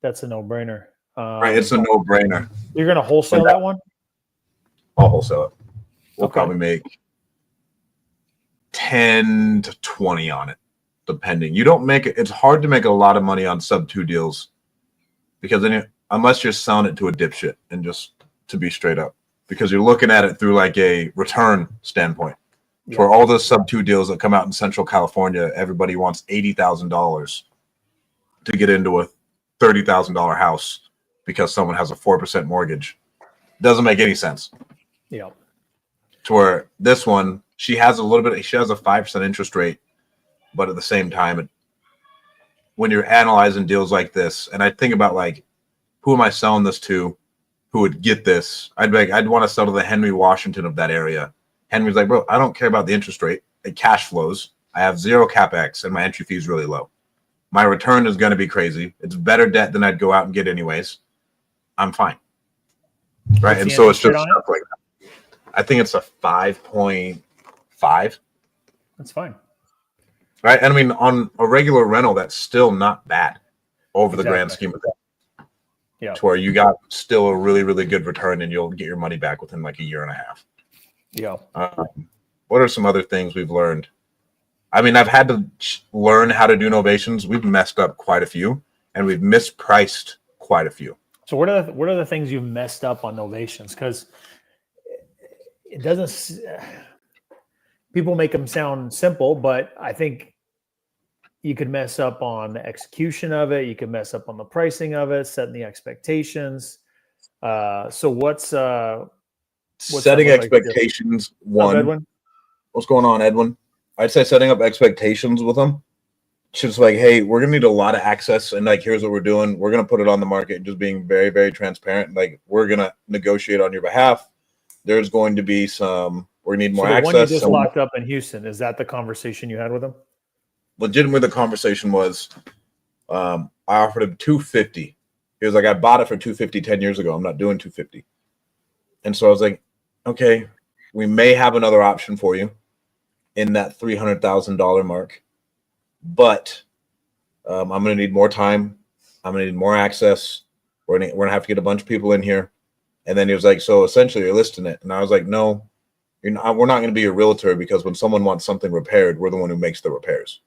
a no-brainer. Right, it's a no-brainer. You're going to wholesale that one? I'll wholesale it. We'll Okay. probably make 10 to 20 on it, depending. You don't make it. It's hard to make a lot of money on sub-2 deals because then unless you're selling it to a dipshit, and just to be straight up, because you're looking at it through like a return standpoint. Yeah. For all the sub-2 deals that come out in Central California, everybody wants $80,000 to get into a $30,000 house because someone has a 4% mortgage. Doesn't make any sense. Yeah. To where this one, she has a 5% interest rate, but at the same time, when you're analyzing deals like this, and I think about like, who am I selling this to? Who would get this? I'd want to sell to the Henry Washington of that area. Henry's like, bro, I don't care about the interest rate. It cash flows. I have zero capex, and my entry fee is really low. My return is going to be crazy. It's better debt than I'd go out and get anyways. I'm fine. Right. And so it's just stuff like that. I think it's a 5.5. That's fine. Right. And I mean, on a regular rental, that's still not bad over the grand scheme of that. Yeah. To where you got still a really, really good return and you'll get your money back within like a year and a half. Yeah. What are some other things we've learned? I mean, I've had to learn how to do novations. We've messed up quite a few, and we've mispriced quite a few. So what are the things you've messed up on novations? Because it doesn't. People make them sound simple, but I think you could mess up on the execution of it. You could mess up on the pricing of it, setting the expectations. So what's setting expectations? Like one. What's going on, Edwin? I'd say setting up expectations with them. Just like, hey, we're gonna need a lot of access, and like, here's what we're doing. We're gonna put it on the market, and just being very, very transparent. Like, we're gonna negotiate on your behalf. There's going to be some. We need more access. The one you just locked up in Houston, is that the conversation you had with him? Legitimately, the conversation was, I offered him $250. He was like, I bought it for $250 10 years ago. I'm not doing $250. And so I was like, okay, we may have another option for you in that $300,000 mark, but I'm going to need more time. I'm going to need more access. We're going to have to get a bunch of people in here. And then he was like, so essentially you're listing it. And I was like, no, we're not going to be a realtor, because when someone wants something repaired, we're the one who makes the repairs.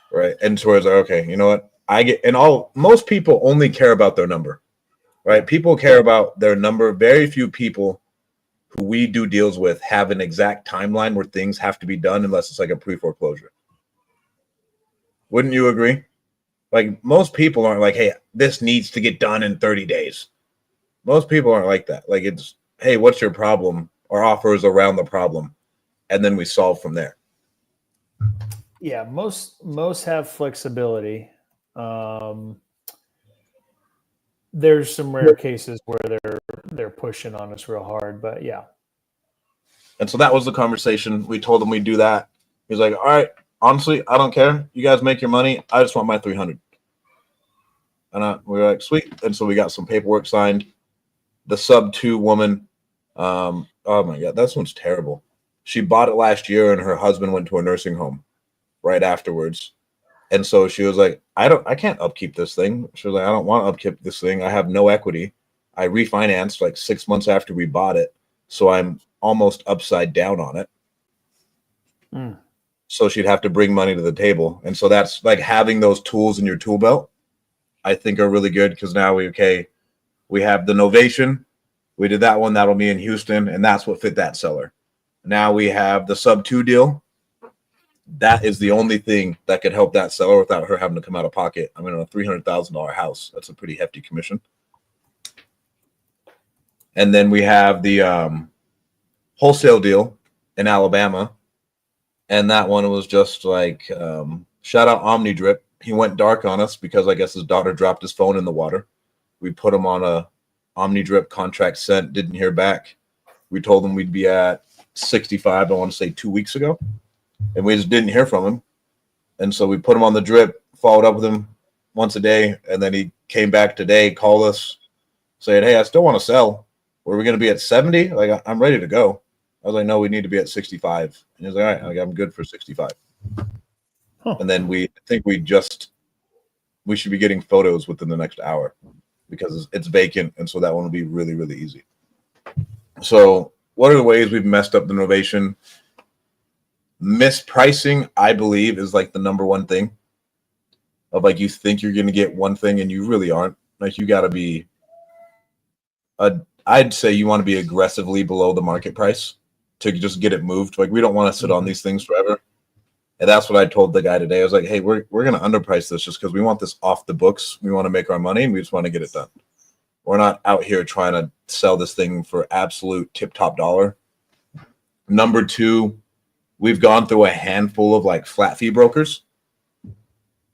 Right. And so I was like, okay, you know what? Most people only care about their number, right? People care about their number. Very few people who we do deals with have an exact timeline where things have to be done, unless it's like a pre-foreclosure. Wouldn't you agree? Like, most people aren't like, hey, this needs to get done in 30 days. Most people aren't like that. Like, it's, hey, what's your problem? Our offer is around the problem, and then we solve from there. Yeah, most have flexibility. There's some rare cases where they're pushing on us real hard, but yeah. And so that was the conversation. We told him we'd do that. He's like, all right, honestly, I don't care. You guys make your money. I just want my $300. And we were like, sweet. And so we got some paperwork signed. The sub-2 woman, oh my God, this one's terrible. She bought it last year, and her husband went to a nursing home right afterwards. And so she was like, I can't upkeep this thing. She was like, I don't want to upkeep this thing. I have no equity. I refinanced like 6 months after we bought it, so I'm almost upside down on it. So she'd have to bring money to the table. And so that's like, having those tools in your tool belt, I think, are really good, because now we have the novation. We did that one. That'll be in Houston, and that's what fit that seller. Now we have the sub-2 deal. That is the only thing that could help that seller without her having to come out of pocket. I mean, on a $300,000 house, that's a pretty hefty commission. And then we have the wholesale deal in Alabama. And that one was just like, shout out OmniDrip. He went dark on us because I guess his daughter dropped his phone in the water. We put him on a OmniDrip contract sent, didn't hear back. We told him we'd be at 65, I want to say 2 weeks ago. And we just didn't hear from him. And so we put him on the drip, followed up with him once a day, and then he came back today, called us, saying, "Hey, I still want to sell. Were we going to be at 70? Like, I'm ready to go." I was like, "No, we need to be at 65." And he was like, "All right, like, I'm good for 65." Huh. And then we should be getting photos within the next hour because it's vacant, and so that one will be really, really easy. So, what are the ways we've messed up the novation? Mispricing, I believe, is like the number one thing. Of like, you think you're going to get one thing and you really aren't. Like, you got to be I'd say you want to be aggressively below the market price to just get it moved. Like, we don't want to sit on these things forever. And that's what I told the guy today. I was like, "Hey, we're going to underprice this just because we want this off the books. We want to make our money and we just want to get it done. We're not out here trying to sell this thing for absolute tip-top dollar." Number two, we've gone through a handful of like flat fee brokers.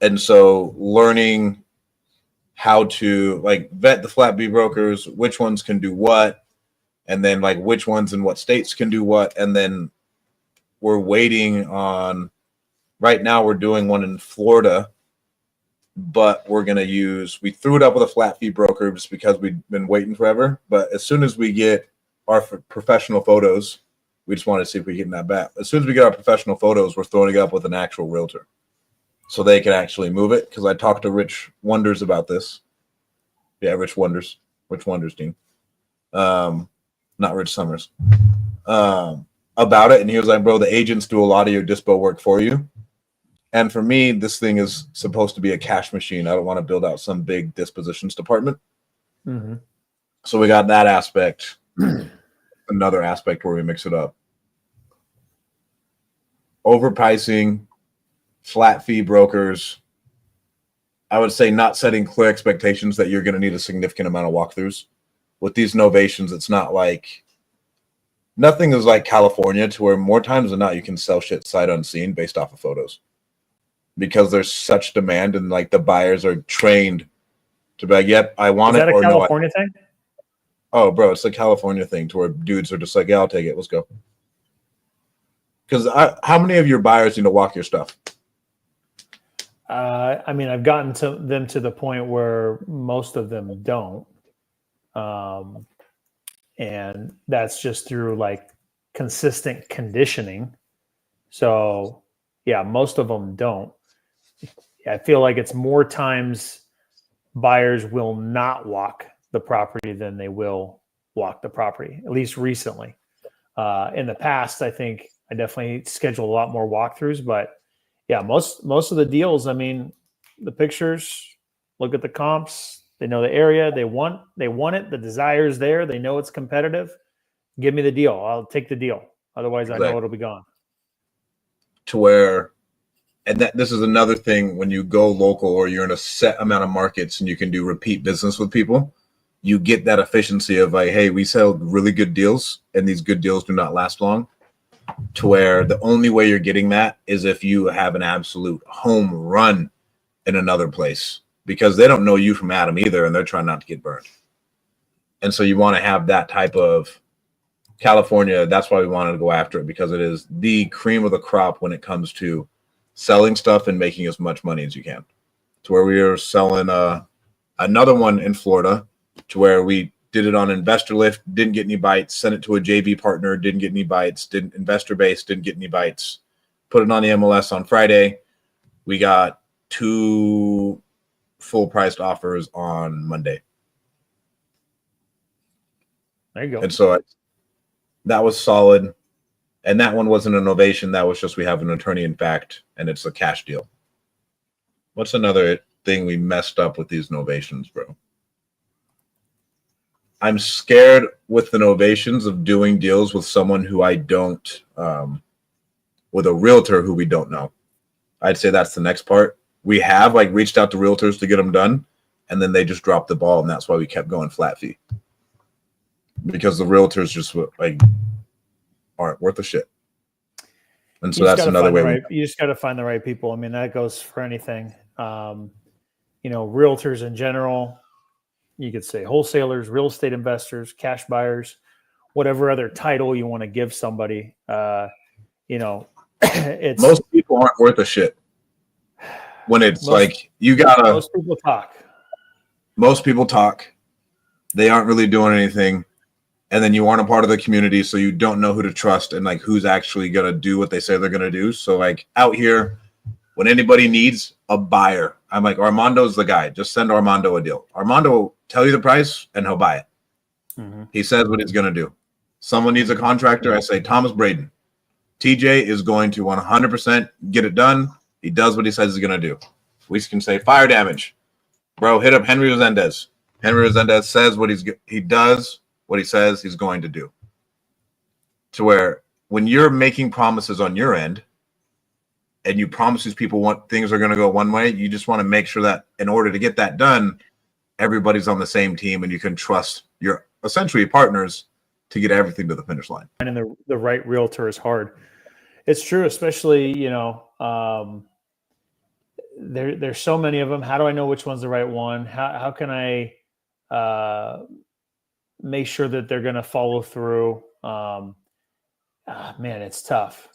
And so learning how to like vet the flat fee brokers, which ones can do what, and then like which ones in what states can do what. And then we're waiting on, right now we're doing one in Florida, but we threw it up with a flat fee broker just because we've been waiting forever. But as soon as we get our professional photos, we just want to see if we get that back. As soon as we get our professional photos, we're throwing it up with an actual realtor so they can actually move it. Because I talked to Rich Wonders about this. Yeah, Rich Wonders team. Not Rich Summers. About it. And he was like, "Bro, the agents do a lot of your dispo work for you. And for me, this thing is supposed to be a cash machine. I don't want to build out some big dispositions department." Mm-hmm. So we got that aspect. Another aspect where we mix it up. Overpricing, flat fee brokers. I would say not setting clear expectations that you're going to need a significant amount of walkthroughs. With these novations, it's not like nothing is like California to where more times than not you can sell shit sight unseen based off of photos. Because there's such demand and like the buyers are trained to be like, "Yep, I want it." Is that a California thing? Oh, bro, it's a California thing to where dudes are just like, "Yeah, I'll take it. Let's go." Because how many of your buyers need to walk your stuff? I mean, I've gotten to them to the point where most of them don't. And that's just through like consistent conditioning. So yeah, most of them don't. I feel like it's more times buyers will not walk the property than they will walk the property, at least recently. In the past, I think I definitely schedule a lot more walkthroughs, but yeah, most of the deals, I mean, the pictures, look at the comps, they know the area, they want it, the desire is there, they know it's competitive. Give me the deal. I'll take the deal. Otherwise, exactly. I know it'll be gone. To where, and this is another thing, when you go local or you're in a set amount of markets and you can do repeat business with people, you get that efficiency of like, "Hey, we sell really good deals and these good deals do not last long." To where the only way you're getting that is if you have an absolute home run in another place, because they don't know you from Adam either and they're trying not to get burned. And so you want to have that type of California. That's why we wanted to go after it, because it is the cream of the crop when it comes to selling stuff and making as much money as you can. To where we are selling another one in Florida, to where we did it on investor lift, didn't get any bites, sent it to a JV partner, didn't get any bites, didn't investor base, didn't get any bites, put it on the MLS on Friday. We got 2 full priced offers on Monday. There you go. And so that was solid. And that one wasn't an ovation. That was just, we have an attorney in fact, and it's a cash deal. What's another thing we messed up with these novations, bro? I'm scared with the novations of doing deals with someone who I don't, with a realtor who we don't know. I'd say that's the next part. We have like reached out to realtors to get them done, and then they just dropped the ball, and that's why we kept going flat fee. Because the realtors just like aren't worth a shit. And so that's another way. You just got to find the right people. I mean, that goes for anything. Realtors in general, you could say wholesalers, real estate investors, cash buyers, whatever other title you want to give somebody. It's most people aren't worth a shit. when it's like you gotta. Most people talk. They aren't really doing anything, and then you aren't a part of the community, so you don't know who to trust and like who's actually gonna do what they say they're gonna do. So like out here, when anybody needs a buyer, I'm like, Armando's the guy. Just send Armando a deal. Armando will tell you the price and he'll buy it. Mm-hmm. He says what he's gonna do. Someone needs a contractor. I say Thomas Braden. TJ is going to 100% get it done. He does what he says he's going to do. We can say fire damage. Bro, hit up Henry Resendez. Henry Resendez says he does what he says he's going to do. To where when you're making promises on your end and you promise these people things are going to go one way, you just want to make sure that in order to get that done, everybody's on the same team and you can trust your essentially partners to get everything to the finish line. And the right realtor is hard. It's true, especially, there's so many of them. How do I know which one's the right one? How can I make sure that they're going to follow through? Man, it's tough.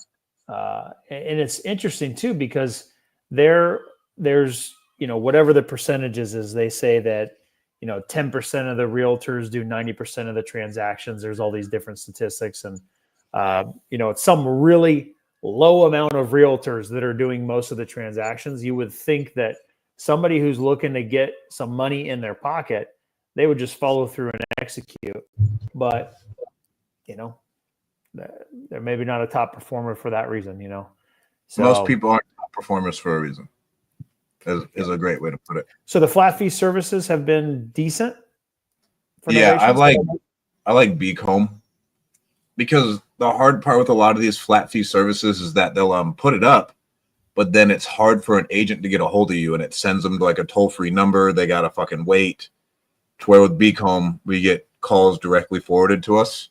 And it's interesting too, because there's, whatever the percentages is, they say that, 10% of the realtors do 90% of the transactions. There's all these different statistics, and it's some really low amount of realtors that are doing most of the transactions. You would think that somebody who's looking to get some money in their pocket, they would just follow through and execute. But they're maybe not a top performer for that reason. So most people aren't top performers for a reason. Is a great way to put it. So the flat fee services have been decent. Yeah, I like Beacomb, because the hard part with a lot of these flat fee services is that they'll put it up, but then it's hard for an agent to get a hold of you, and it sends them to like a toll-free number. They gotta fucking wait. To where with Beacomb, we get calls directly forwarded to us,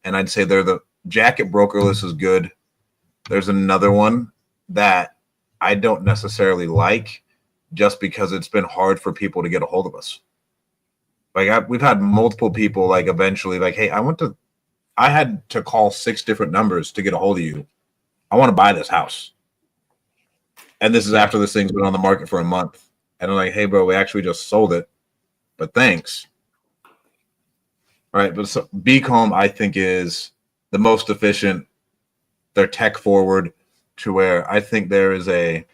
and I'd say they're the Jacket Brokerless is good. There's another one that I don't necessarily like, just because it's been hard for people to get a hold of us. Like we've had multiple people like eventually like, hey, I had to call 6 different numbers to get a hold of you. I want to buy this house. And this is after this thing's been on the market for a month. And I'm like, hey, bro, we actually just sold it, but thanks. Right. But so Beacomb, I think, is the most efficient. They're tech forward, to where I think there's a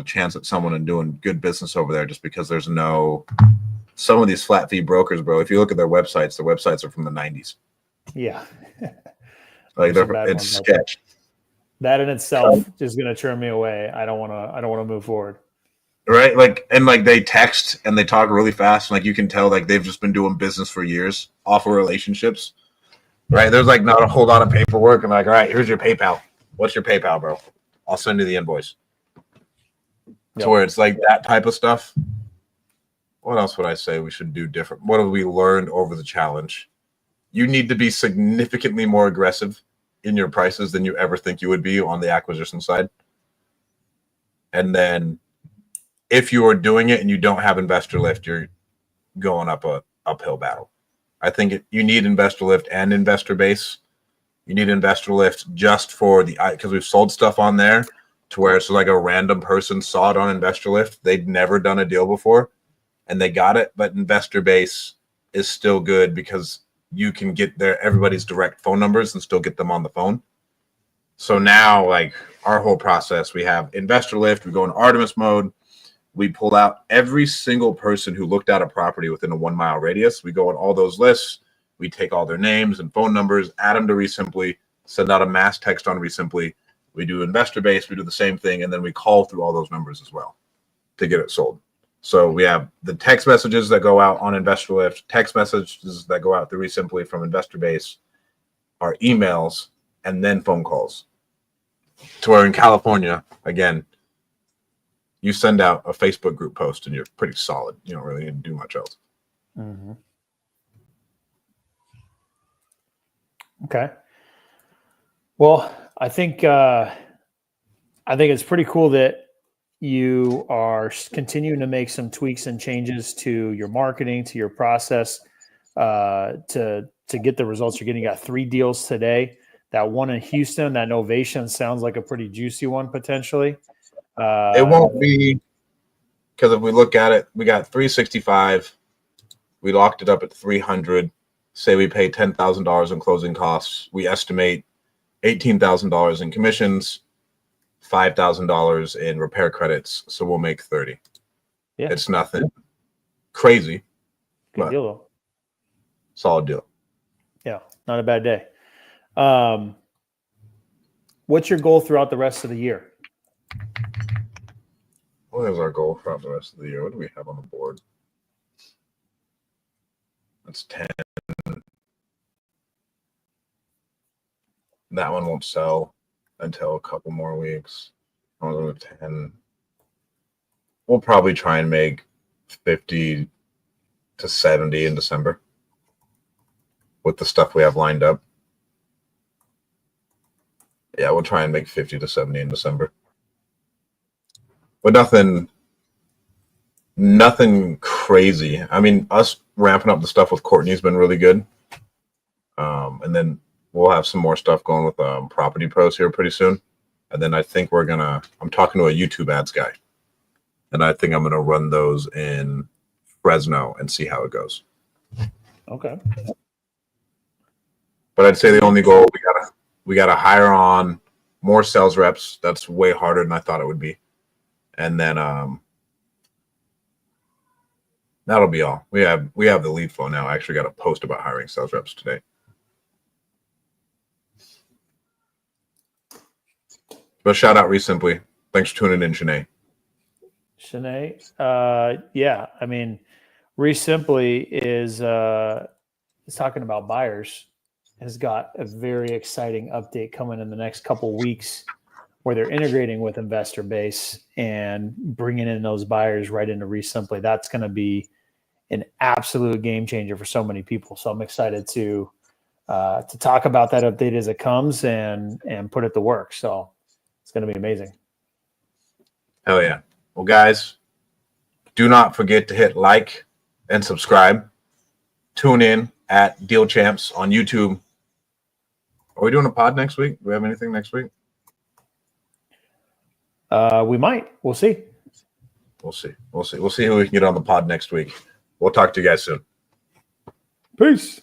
chance at someone doing good business over there, just because there's some of these flat fee brokers, bro. If you look at their websites are from the 90s. Yeah. Like it's sketch. That in itself is going to turn me away. I don't want to move forward. Right. Like they text and they talk really fast. And like you can tell like they've just been doing business for years off of relationships. Right. There's like not a whole lot of paperwork. And like, all right, here's your PayPal. What's your PayPal, bro? I'll send you the invoice. Yep. To where it's like that type of stuff. What else would I say we should do different? What have we learned over the challenge? You need to be significantly more aggressive in your prices than you ever think you would be on the acquisition side. And then if you are doing it and you don't have investor lift, you're going up a uphill battle. I think you need investor lift and investor base. You need investor lift just for because we've sold stuff on there to where it's like a random person saw it on investor lift. They'd never done a deal before and they got it. But investor base is still good because you can get everybody's direct phone numbers and still get them on the phone. So now, like our whole process, we have investor lift, we go in Artemis mode, we pull out every single person who looked at a property within a 1 mile radius. We go on all those lists, we take all their names and phone numbers, add them to Resimpli, send out a mass text on Resimpli. We do investor base, we do the same thing, and then we call through all those numbers as well to get it sold. So we have the text messages that go out on Investor Lift, text messages that go out through Resimpli from Investor Base, our emails, and then phone calls. To where in California, again, you send out a Facebook group post and you're pretty solid. You don't really need to do much else. Mm-hmm. Okay. Well, I think it's pretty cool that you are continuing to make some tweaks and changes to your marketing, to your process, to get the results you're getting. You got 3 deals today. That one in Houston, that Novation sounds like a pretty juicy one potentially. It won't be, because if we look at it, we got 365. We locked it up at 300. Say we pay $10,000 in closing costs. We estimate $18,000 in commissions, $5,000 in repair credits. So we'll make 30. Yeah, it's nothing crazy. Good deal, though. Solid deal. Yeah, not a bad day. What's your goal throughout the rest of the year? What is our goal throughout the rest of the year? What do we have on the board? That's 10. That one won't sell until a couple more weeks. 10. We'll probably try and make 50 to 70 in December with the stuff we have lined up. Yeah, we'll try and make 50 to 70 in December. But nothing crazy. I mean, us ramping up the stuff with Courtney's been really good. And then we'll have some more stuff going with Property Pros here pretty soon. And then I think I'm talking to a YouTube ads guy. And I think I'm going to run those in Fresno and see how it goes. Okay. But I'd say the only goal, we gotta hire on more sales reps. That's way harder than I thought it would be. And then that'll be all. We have the lead flow now. I actually got a post about hiring sales reps today. But shout out Simply. Thanks for tuning in, Shanae. Yeah, I mean, Simply is talking about buyers. Has got a very exciting update coming in the next couple weeks, where they're integrating with Investor Base and bringing in those buyers right into Simply. That's going to be an absolute game changer for so many people. So I'm excited to talk about that update as it comes and put it to work. So it's going to be amazing. Hell yeah. Well, guys, do not forget to hit like and subscribe. Tune in at Deal Champs on YouTube. Are we doing a pod next week? Do we have anything next week? We might. We'll see. We'll see. We'll see who we can get on the pod next week. We'll talk to you guys soon. Peace.